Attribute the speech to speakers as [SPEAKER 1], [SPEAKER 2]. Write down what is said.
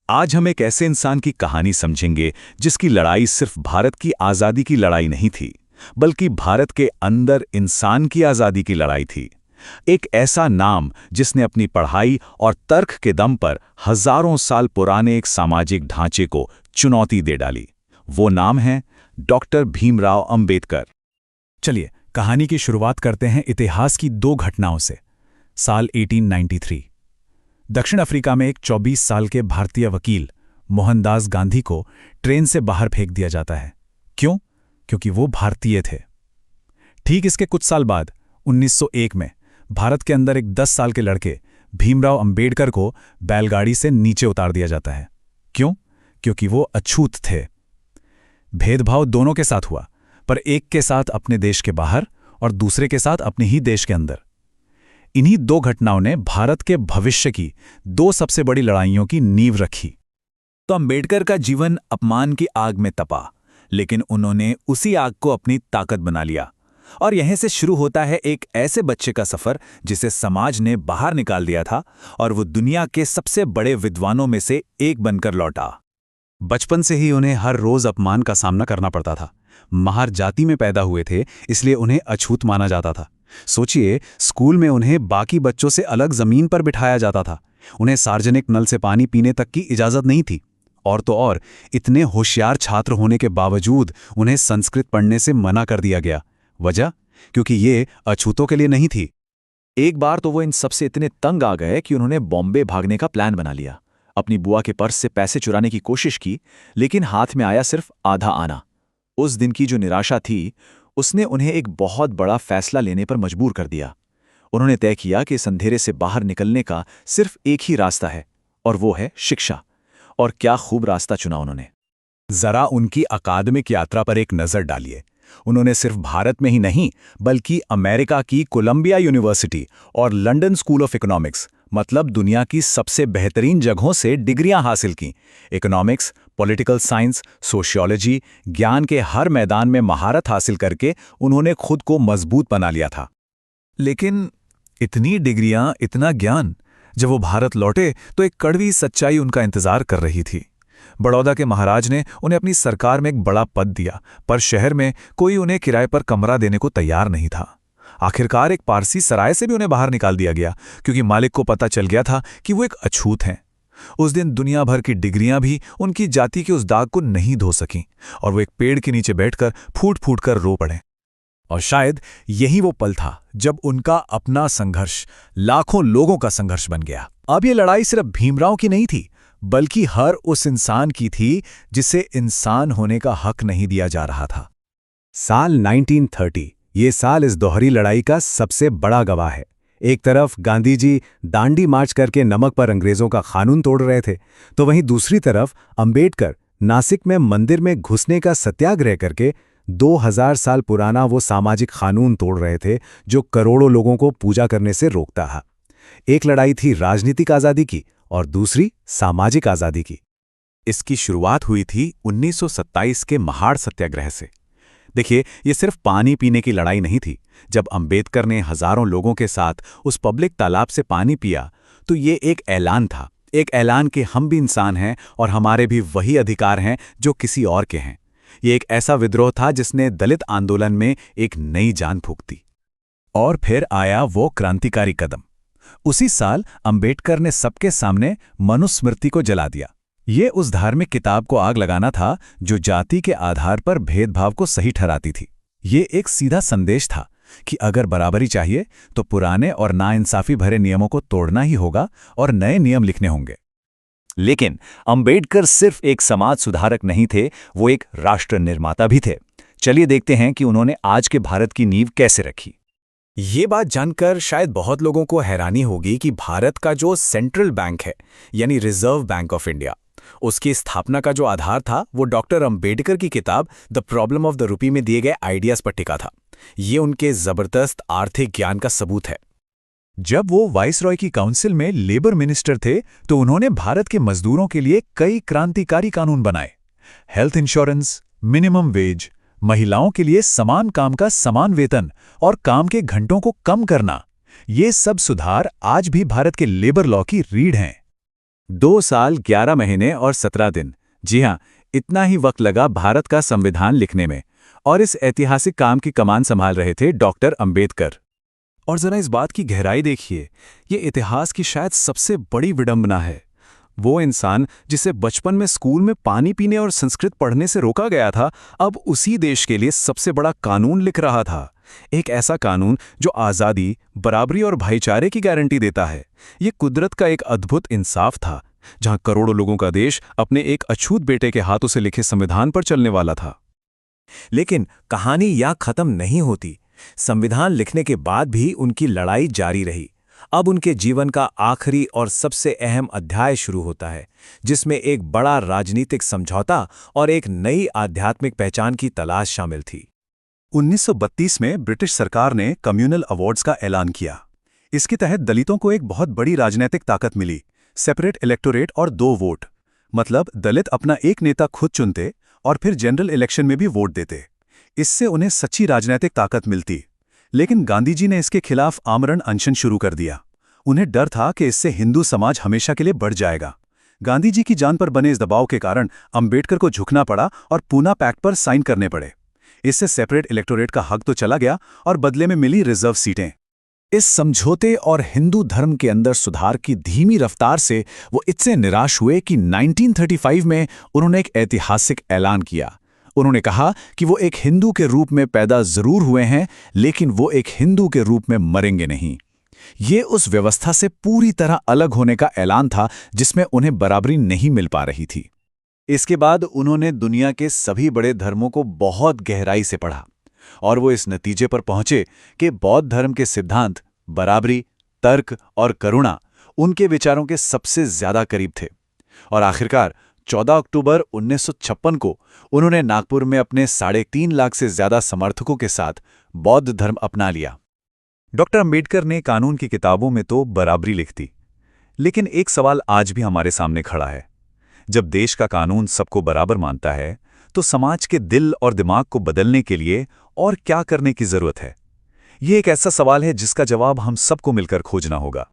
[SPEAKER 1] आज हम एक ऐसे इंसान की कहानी समझेंगे जिसकी लड़ाई सिर्फ भारत की आज़ादी की लड़ाई नहीं थी, बल्कि भारत के अंदर इंसान की आज़ादी की लड़ाई थी। एक ऐसा नाम जिसने अपनी पढ़ाई और तर्क के दम पर हजारों साल पुराने एक सामाजिक ढांचे को चुनौती दे डाली। वो नाम है डॉक्टर भीमराव अंबेडकर।
[SPEAKER 2] चलिए कहानी की शुरुआत करते हैं इतिहास की दो घटनाओं से। साल 1893 दक्षिण अफ्रीका में एक 24 साल के भारतीय वकील मोहनदास गांधी को ट्रेन से बाहर फेंक दिया जाता है। क्यों? क्योंकि वो भारतीय थे। ठीक इसके कुछ साल बाद 1901 में भारत के अंदर एक 10 साल के लड़के भीमराव अंबेडकर को बैलगाड़ी से नीचे उतार दिया जाता है। क्यों? क्योंकि वो अछूत थे। भेदभाव दोनों के साथ हुआ, पर एक के साथ अपने देश के बाहर और दूसरे के साथ अपने ही देश के अंदर। इन्हीं दो घटनाओं ने भारत के भविष्य की दो सबसे बड़ी लड़ाइयों की नींव रखी।
[SPEAKER 1] तो अंबेडकर का जीवन अपमान की आग में तपा, लेकिन उन्होंने उसी आग को अपनी ताकत बना लिया। और यहीं से शुरू होता है एक ऐसे बच्चे का सफर जिसे समाज ने बाहर निकाल दिया था और वो दुनिया के सबसे बड़े विद्वानों में से एक बनकर लौटा। बचपन से ही उन्हें हर रोज अपमान का सामना करना पड़ता था। महार जाति में पैदा हुए थे, इसलिए उन्हें अछूत माना जाता था। सोचिए, स्कूल में उन्हें बाकी बच्चों से अलग जमीन पर बिठाया जाता था। उन्हें सार्वजनिक नल से पानी पीने तक की इजाजत नहीं थी। और तो और, इतने होशियार छात्र होने के बावजूद उन्हें संस्कृत पढ़ने से मना कर दिया गया। वजह? क्योंकि ये अछूतों के लिए नहीं थी।
[SPEAKER 3] एक बार तो वो इन सबसे इतने तंग आ गए कि उन्होंने बॉम्बे भागने का प्लान बना लिया। अपनी बुआ के पर्स से पैसे चुराने की कोशिश की, लेकिन हाथ में आया सिर्फ आधा आना। उस दिन की जो निराशा थी, उसने उन्हें एक बहुत बड़ा फैसला लेने पर मजबूर कर दिया। उन्होंने तय किया कि इस अंधेरे से बाहर निकलने का सिर्फ एक ही रास्ता है, और वो है शिक्षा। और क्या खूब रास्ता चुना उन्होंने।
[SPEAKER 1] जरा उनकी अकादमिक यात्रा पर एक नजर डालिए। उन्होंने सिर्फ भारत में ही नहीं, बल्कि अमेरिका की कोलंबिया यूनिवर्सिटी और लंदन स्कूल ऑफ इकोनॉमिक्स, मतलब दुनिया की सबसे बेहतरीन जगहों से डिग्रियां हासिल की। इकोनॉमिक्स, पॉलिटिकल साइंस, सोशियोलॉजी, ज्ञान के हर मैदान में महारत हासिल करके उन्होंने खुद को मजबूत बना लिया था।
[SPEAKER 2] लेकिन इतनी डिग्रियां, इतना ज्ञान, जब वो भारत लौटे तो एक कड़वी सच्चाई उनका इंतजार कर रही थी। बड़ौदा के महाराज ने उन्हें अपनी सरकार में एक बड़ा पद दिया, पर शहर में कोई उन्हें किराए पर कमरा देने को तैयार नहीं था। आखिरकार एक पारसी सराय से भी उन्हें बाहर निकाल दिया गया, क्योंकि मालिक को पता चल गया था कि वो एक अछूत हैं। उस दिन दुनिया भर की डिग्रियां भी उनकी जाति के उस दाग को नहीं धो सकीं, और वो एक पेड़ के नीचे बैठकर फूट फूट कर रो पड़े। और शायद यही वो पल था जब उनका अपना संघर्ष लाखों लोगों का संघर्ष बन गया। अब ये लड़ाई सिर्फ भीमराव की नहीं थी, बल्कि हर उस इंसान की थी जिसे इंसान होने का हक नहीं दिया जा रहा था।
[SPEAKER 1] साल 1930, ये साल इस दोहरी लड़ाई का सबसे बड़ा गवाह है। एक तरफ गांधी जी दांडी मार्च करके नमक पर अंग्रेजों का कानून तोड़ रहे थे, तो वहीं दूसरी तरफ अंबेडकर नासिक में मंदिर में घुसने का सत्याग्रह करके 2000 साल पुराना वो सामाजिक कानून तोड़ रहे थे जो करोड़ों लोगों को पूजा करने से रोकता था। एक लड़ाई थी राजनीतिक आज़ादी की और दूसरी सामाजिक आज़ादी की। इसकी शुरुआत हुई थी 1927 के महाड़ सत्याग्रह से। देखिए, ये सिर्फ पानी पीने की लड़ाई नहीं थी। जब अंबेडकर ने हजारों लोगों के साथ उस पब्लिक तालाब से पानी पिया, तो ये एक ऐलान था, एक ऐलान कि हम भी इंसान हैं और हमारे भी वही अधिकार हैं जो किसी और के हैं। ये एक ऐसा विद्रोह था जिसने दलित आंदोलन में एक नई जान फूंक दी। और फिर आया वो क्रांतिकारी कदम। उसी साल अंबेडकर ने सबके सामने मनुस्मृति को जला दिया। ये उस धार्मिक किताब को आग लगाना था जो जाति के आधार पर भेदभाव को सही ठहराती थी। ये एक सीधा संदेश था कि अगर बराबरी चाहिए तो पुराने और नाइंसाफी भरे नियमों को तोड़ना ही होगा और नए नियम लिखने होंगे।
[SPEAKER 3] लेकिन अंबेडकर सिर्फ एक समाज सुधारक नहीं थे, वो एक राष्ट्र निर्माता भी थे। चलिए देखते हैं कि उन्होंने आज के भारत की नींव कैसे रखी।
[SPEAKER 2] ये बात जानकर शायद बहुत लोगों को हैरानी होगी कि भारत का जो सेंट्रल बैंक है, यानी रिजर्व बैंक ऑफ इंडिया, उसकी स्थापना का जो आधार था वो डॉक्टर अंबेडकर की किताब the problem of the rupee में दिए गए आइडियाज पर टिका था। ये उनके जबरदस्त आर्थिक ज्ञान का सबूत है।
[SPEAKER 1] जब वो वाइसरॉय की काउंसिल में लेबर मिनिस्टर थे, तो उन्होंने भारत के मजदूरों के लिए कई क्रांतिकारी कानून बनाए। हेल्थ इंश्योरेंस, मिनिमम वेज, महिलाओं के लिए समान काम का समान वेतन और काम के घंटों को कम करना, ये सब सुधार आज भी भारत के लेबर लॉ की रीढ़ हैं। 2 साल 11 महीने और 17 दिन। जी हाँ, इतना ही वक्त लगा भारत का संविधान लिखने में। और इस ऐतिहासिक काम की कमान संभाल रहे थे डॉक्टर अंबेडकर।
[SPEAKER 2] और जरा इस बात की गहराई देखिए, ये इतिहास की शायद सबसे बड़ी विडंबना है। वो इंसान जिसे बचपन में स्कूल में पानी पीने और संस्कृत पढ़ने से रोका गया था, अब उसी देश के लिए सबसे बड़ा कानून लिख रहा था। एक ऐसा कानून जो आज़ादी, बराबरी और भाईचारे की गारंटी देता है। ये कुदरत का एक अद्भुत इंसाफ था, जहां करोड़ों लोगों का देश अपने एक अछूत बेटे के हाथों से लिखे संविधान पर चलने वाला था।
[SPEAKER 1] लेकिन कहानी यहाँ खत्म नहीं होती। संविधान लिखने के बाद भी उनकी लड़ाई जारी रही। अब उनके जीवन का आखिरी और सबसे अहम अध्याय शुरू होता है, जिसमें एक बड़ा राजनीतिक समझौता और एक नई आध्यात्मिक पहचान की तलाश शामिल थी।
[SPEAKER 2] 1932 में ब्रिटिश सरकार ने कम्युनल अवार्ड्स का ऐलान किया। इसके तहत दलितों को एक बहुत बड़ी राजनीतिक ताकत मिली, सेपरेट इलेक्टोरेट और 2 वोट। मतलब दलित अपना एक नेता खुद चुनते और फिर जनरल इलेक्शन में भी वोट देते। इससे उन्हें सच्ची राजनीतिक ताकत मिलती। लेकिन गांधी जी ने इसके खिलाफ आमरण अनशन शुरू कर दिया। उन्हें डर था कि इससे हिंदू समाज हमेशा के लिए बढ़ जाएगा। गांधी जी की जान पर बने इस दबाव के कारण अंबेडकर को झुकना पड़ा और पूना पैक्ट पर साइन करने पड़े। इससे सेपरेट इलेक्टोरेट का हक तो चला गया और बदले में मिली रिजर्व सीटें।
[SPEAKER 3] इस समझौते और हिंदू धर्म के अंदर सुधार की धीमी रफ्तार से वो इतने निराश हुए कि 1935 में उन्होंने एक ऐतिहासिक ऐलान किया। उन्होंने कहा कि वो एक हिंदू के रूप में पैदा जरूर हुए हैं, लेकिन वो एक हिंदू के रूप में मरेंगे नहीं। ये उस व्यवस्था से पूरी तरह अलग होने का ऐलान था जिसमें उन्हें बराबरी नहीं मिल पा रही थी। इसके बाद उन्होंने दुनिया के सभी बड़े धर्मों को बहुत गहराई से पढ़ा और वो इस नतीजे पर पहुंचे कि बौद्ध धर्म के सिद्धांत बराबरी, तर्क और करुणा उनके विचारों के सबसे ज्यादा करीब थे। और आखिरकार 14 अक्टूबर 1956 को उन्होंने नागपुर में अपने 3.5 लाख से ज्यादा समर्थकों के साथ बौद्ध धर्म अपना लिया।
[SPEAKER 2] डॉक्टर अंबेडकर ने कानून की किताबों में तो बराबरी लिख दी, लेकिन एक सवाल आज भी हमारे सामने खड़ा है। जब देश का कानून सबको बराबर मानता है, तो समाज के दिल और दिमाग को बदलने के लिए और क्या करने की जरूरत है? ये एक ऐसा सवाल है जिसका जवाब हम सबको मिलकर खोजना होगा।